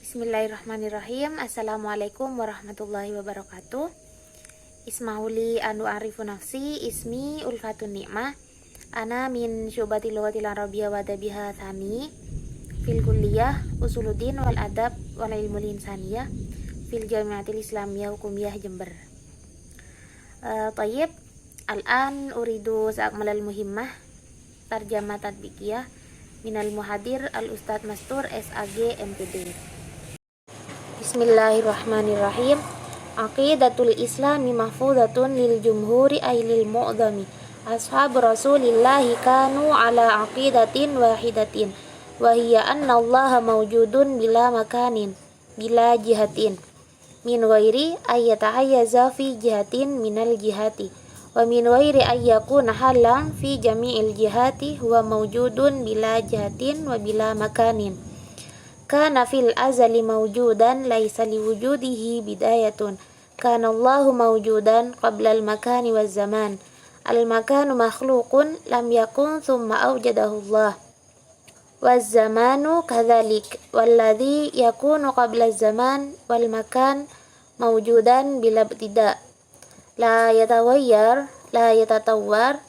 Bismillahirrahmanirrahim. Assalamualaikum warahmatullahi wabarakatuh. Ismauli anu arifu nafsi, ismi Ulfatun Nikmah. Ana min syu'batil lughatil arabiyyah wa adabiha tsani fil kulliyah usuluddin wal adab wal ilmul insaniyah fil Jami'atil Islamiyah Hukumiyah Jember. Tayyib, al-an uridu sa'akmalal muhimmah tarjamah tatbiqiyah minal muhadir al-Ustadz Mastur SAG MPD. Bismillahirrahmanirrahim. Aqidatul Islami mahfudatun lil jumhuri ay lil mu'dhami. Ashab Rasulillahi kanu ala aqidatin wahidatin wa hiya anna Allaha mawjudun bila makanin bila jihatin min ghairi ay yatahayyaza fi jihatin minal jihati wa min ghairi ay yakuna halam fi jami'il jihati huwa mawjudun bila jihatin wa bila makanin. Kana fil azali mawjudan laisa liwujudihi bidayatun. Kana Allahu mawjudan qabla al-makani waz zaman. Al-makanu makhluqun lam yakun thumma awjadahu Allah. Waz zamanu kadzalik. Walladhi yakunu qabla az-zaman wal makan mawjudan bila ibtida. La yatawayyar, la yatatawwar,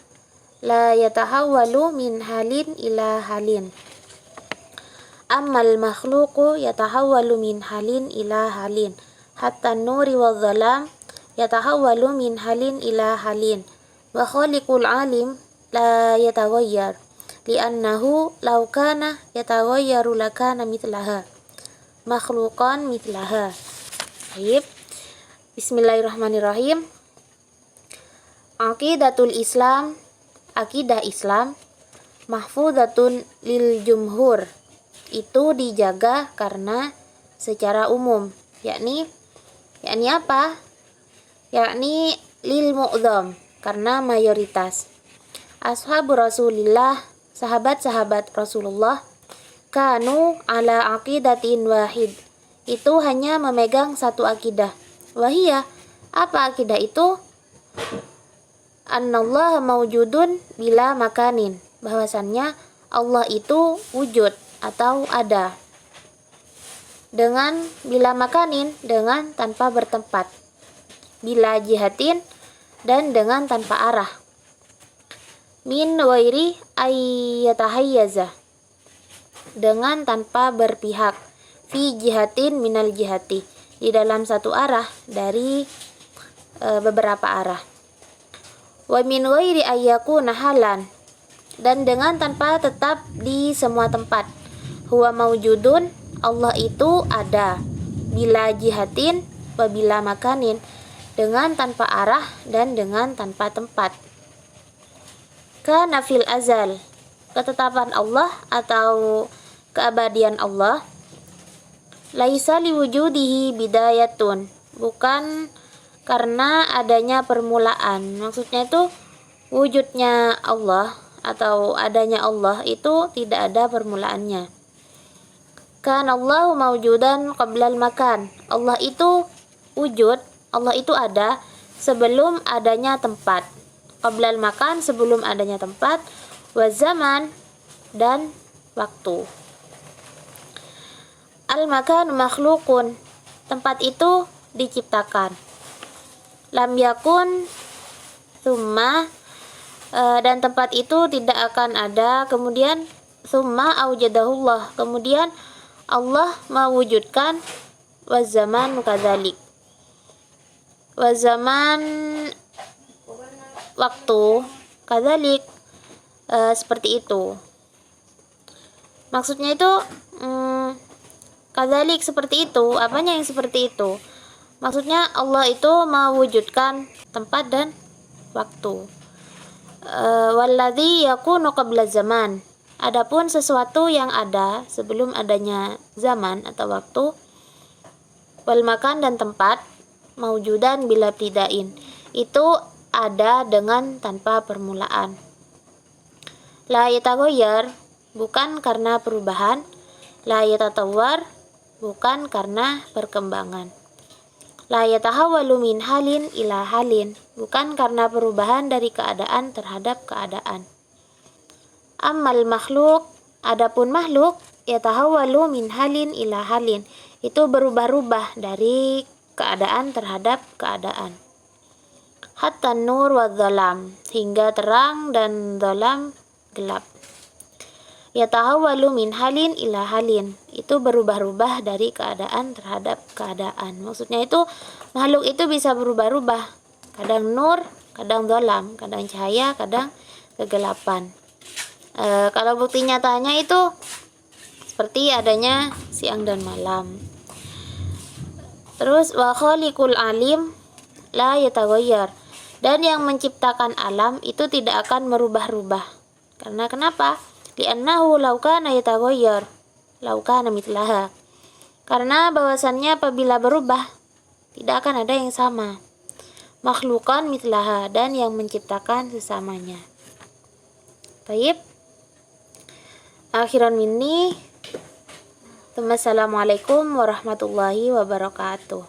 la yatahawwalu min halin ila halin. Ammal makhluqu yatahawwalu min halin ila halin hatta nuri wa dhalam yatahawwalu min halin ila halin wa khaliqul alim la yataghayyar li'annahu law kana yataghayyaru lakana mithlaha makhluqan mithlaha. Baik. Bismillahirrahmanirrahim. Aqidatul Islam, akidah Islam, mahfudatun lil jumhur, itu dijaga karena secara umum, yakni apa? Yakni lil mu'dham, karena mayoritas. Ashabu Rasulillah, sahabat-sahabat Rasulullah, kanu ala aqidatin wahid, itu hanya memegang satu akidah. Wahia, apa akidah itu? Annallaha mawjudun bila makanin, bahwasannya Allah itu wujud atau ada. Dengan bila makanin, dengan tanpa bertempat. Bila jihatin, dan dengan tanpa arah. Min wairi ayyatahayyaza, dengan tanpa berpihak. Fi jihatin minal jihati, di dalam satu arah dari beberapa arah. Wa min wairi ayyakuna halan, dan dengan tanpa tetap di semua tempat. Huwa mawjudun, Allah itu ada. Bila jihatin wa bila makanin, dengan tanpa arah dan dengan tanpa tempat. Kana fil azal, ketetapan Allah atau keabadian Allah. Laisa liwujudihi bidayatun, bukan karena adanya permulaan. Maksudnya itu wujudnya Allah atau adanya Allah itu tidak ada permulaannya. Kana Allahu mawjudan qablal makan, Allah itu wujud, Allah itu ada sebelum adanya tempat. Qablal makan, sebelum adanya tempat. Wa zaman, dan waktu. Al makan makhluqun, tempat itu diciptakan. Lam yakun thumma, dan tempat itu tidak akan ada, kemudian thumma awjadahullah, kemudian Allah mewujudkan. Wa zaman kadzalik, wa zaman waktu kadzalik, seperti itu. Maksudnya itu kadzalik seperti itu. Apanya yang seperti itu? Maksudnya Allah itu mewujudkan tempat dan waktu. Walladzi yakunu qabla zaman, adapun sesuatu yang ada sebelum adanya zaman atau waktu. Wal makan, dan tempat. Mawjudan bila ibtidain, itu ada dengan tanpa permulaan. La yataghayyar, bukan karena perubahan. La yatatawwar, bukan karena perkembangan. La yatahawwalu min halin ila halin, bukan karena perubahan dari keadaan terhadap keadaan. Ammal makhluk, adapun makhluk, yatahawwalu min halin ila halin, itu berubah-ubah dari keadaan terhadap keadaan. Hatta nur wa dhalam, hingga terang dan dhalam gelap. Yatahawwalu min halin ila halin, itu berubah-ubah dari keadaan terhadap keadaan. Maksudnya itu makhluk itu bisa berubah-ubah, kadang nur, kadang dhalam, kadang cahaya, kadang kegelapan. Kalau bukti nyatanya itu seperti adanya siang dan malam. Terus wa khaliqul alim la yataghayyar, dan yang menciptakan alam itu tidak akan merubah-rubah. Karena kenapa? Li'annahu law kana yataghayyar law kana mithlaha. Karena bahwasannya apabila berubah tidak akan ada yang sama. Makhlukan mithlaha, dan yang menciptakan sesamanya. Baik. Akhiran minni. Assalamualaikum warahmatullahi wabarakatuh.